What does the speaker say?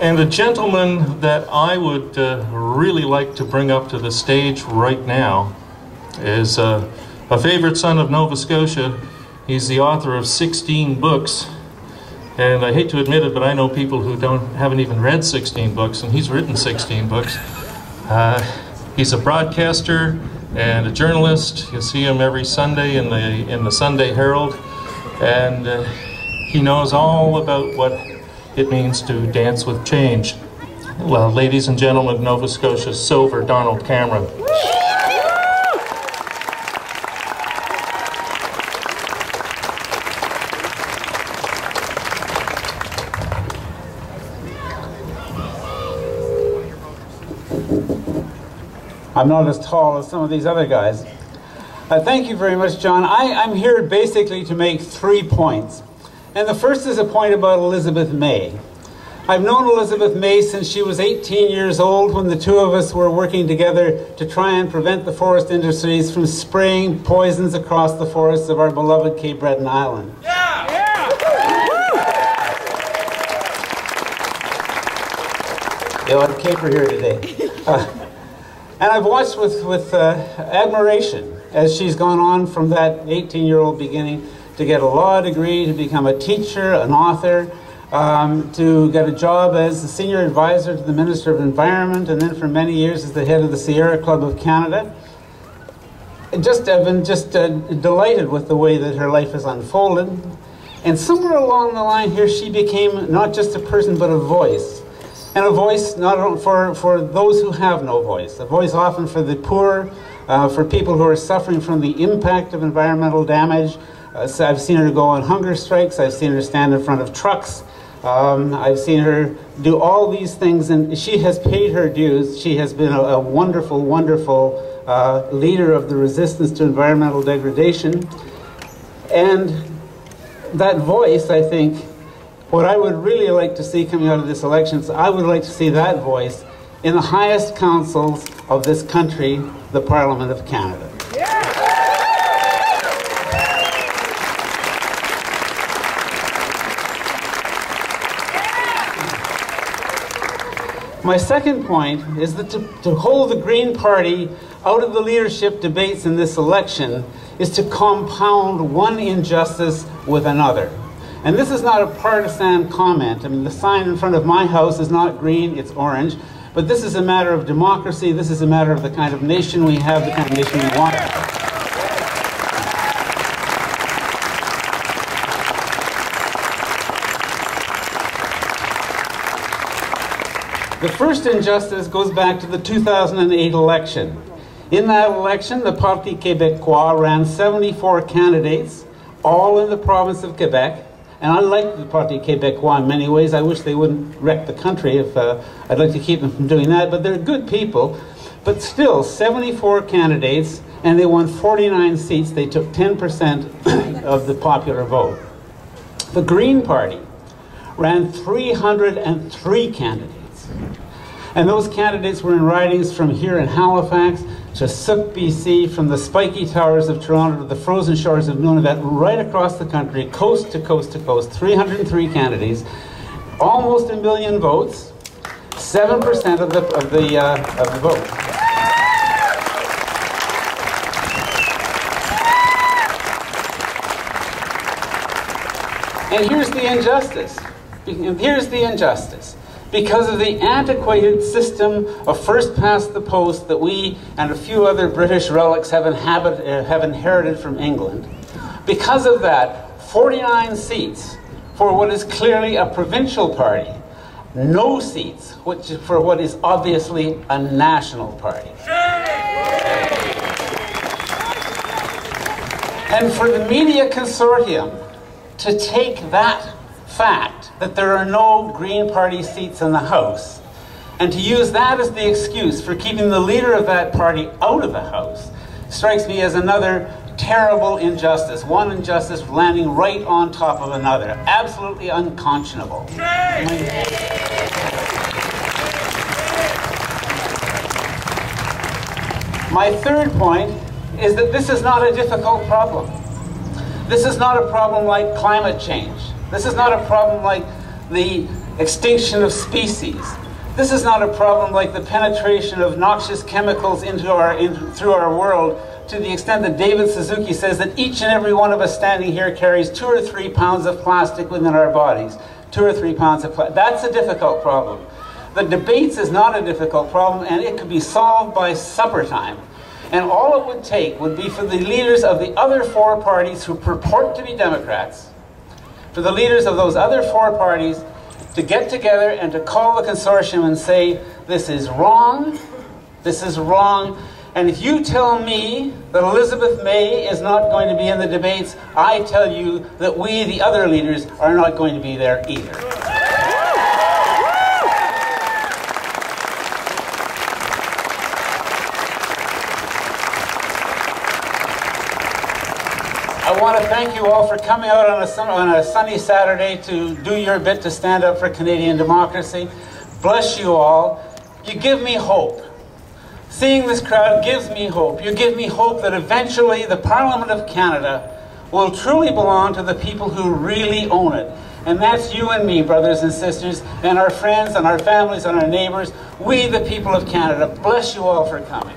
And the gentleman that I would really like to bring up to the stage right now is a favorite son of Nova Scotia. He's the author of 16 books. And I hate to admit it, but I know people who haven't even read 16 books, and he's written 16 books. He's a broadcaster and a journalist. You see him every Sunday in the Sunday Herald, and he knows all about what it means to dance with change. Well, ladies and gentlemen, Nova Scotia's Silver Donald Cameron. I'm not as tall as some of these other guys. Thank you very much, John. I'm here basically to make 3 points. And the first is a point about Elizabeth May. I've known Elizabeth May since she was 18 years old, when the two of us were working together to try and prevent the forest industries from spraying poisons across the forests of our beloved Cape Breton Island. Yeah! Yeah! The odd caper here today. And I've watched with admiration as she's gone on from that 18-year-old beginning to get a law degree, to become a teacher, an author, to get a job as the senior advisor to the Minister of Environment, and then for many years as the head of the Sierra Club of Canada. I've been just delighted with the way that her life has unfolded. And somewhere along the line here, she became not just a person, but a voice. And a voice not only for those who have no voice, a voice often for the poor, for people who are suffering from the impact of environmental damage. So I've seen her go on hunger strikes, I've seen her stand in front of trucks, I've seen her do all these things, and she has paid her dues. She has been a wonderful, wonderful leader of the resistance to environmental degradation. And that voice, I think, what I would really like to see coming out of this election is I would like to see that voice in the highest councils of this country, the Parliament of Canada. My second point is that to hold the Green Party out of the leadership debates in this election is to compound one injustice with another. And this is not a partisan comment. I mean, the sign in front of my house is not green, it's orange. But this is a matter of democracy. This is a matter of the kind of nation we have, the kind of nation we want. The first injustice goes back to the 2008 election. In that election, the Parti Québécois ran 74 candidates, all in the province of Quebec. And I like the Parti Québécois in many ways. I wish they wouldn't wreck the country. I'd like to keep them from doing that. But they're good people. But still, 74 candidates, and they won 49 seats. They took 10% of the popular vote. The Green Party ran 303 candidates. And those candidates were in ridings from here in Halifax to Sook, BC, from the spiky towers of Toronto to the frozen shores of Nunavut, right across the country, coast to coast to coast, 303 candidates, almost 1 million votes, 7% of the vote. And here's the injustice. Here's the injustice. Because of the antiquated system of first past the post that we and a few other British relics have inherited from England, because of that, 49 seats for what is clearly a provincial party, no seats for what is obviously a national party. And for the media consortium to take that fact that there are no Green Party seats in the House, and to use that as the excuse for keeping the leader of that party out of the House, strikes me as another terrible injustice. One injustice landing right on top of another. Absolutely unconscionable. My third point is that this is not a difficult problem. This is not a problem like climate change. This is not a problem like the extinction of species. This is not a problem like the penetration of noxious chemicals through our world, to the extent that David Suzuki says that each and every one of us standing here carries 2 or 3 pounds of plastic within our bodies. 2 or 3 pounds of plastic. That's a difficult problem. The debates is not a difficult problem, and it could be solved by supper time. And all it would take would be for the leaders of the other 4 parties who purport to be Democrats, for the leaders of those other 4 parties to get together and to call the consortium and say, this is wrong, this is wrong. And if you tell me that Elizabeth May is not going to be in the debates, I tell you that we, the other leaders, are not going to be there either. I want to thank you all for coming out on a sunny Saturday to do your bit to stand up for Canadian democracy. Bless you all. You give me hope. Seeing this crowd gives me hope. You give me hope that eventually the Parliament of Canada will truly belong to the people who really own it. And that's you and me, brothers and sisters, and our friends and our families and our neighbors. We, the people of Canada, bless you all for coming.